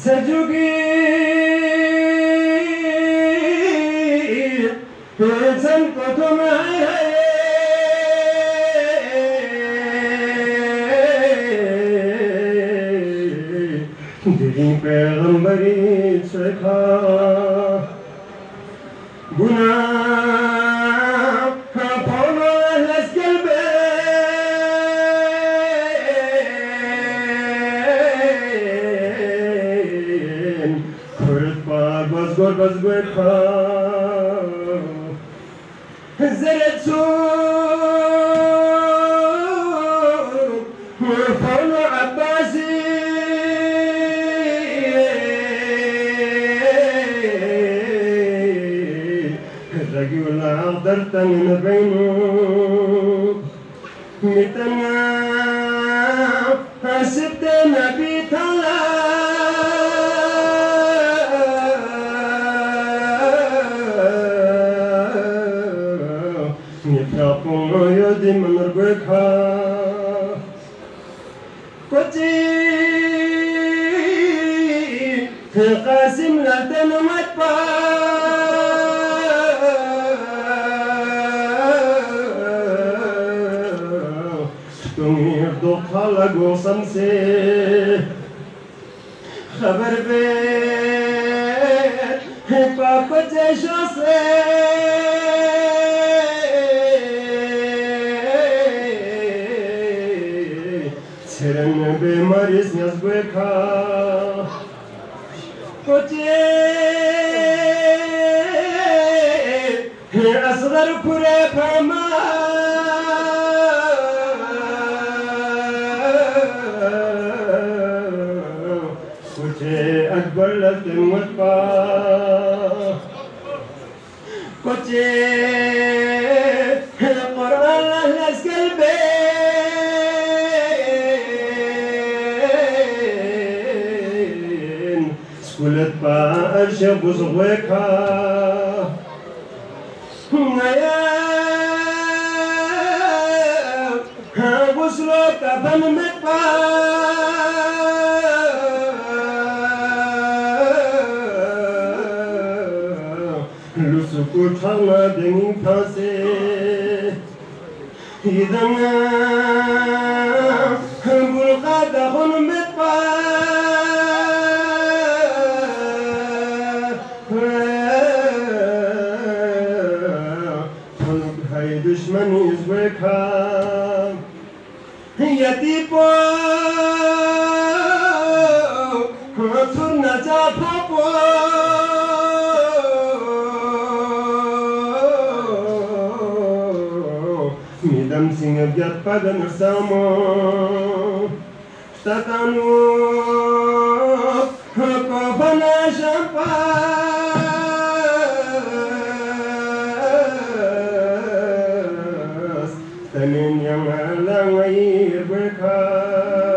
سجوكي سنقط معي دين پیغمبری چکا گناه پانا لس قلبین کرد بار بزگور بزگور کا زرد سو پانا عباسی رجل عذرت من بينه متنا حسبت نبي تلا يفرقون يدي من ربكها قتي قاسم لا تنمت خلق وصمسي خبر بيت باكوت شوصي ترن بماريس نزبكا كوتي أصغر كرة بما أكبر لفظ مطبع كوتي القرآن لهلس قلبين سكولت بأرشف وزغوكا يا وصلت أفن مطبع Uçağına demin kase İdana Bulgada hunum etba Huluk hay düşman izbeka Yatipo Turna capopo Midam singa biat pada bersama Tatanu Kofana syampas Tanin yang alang air berkah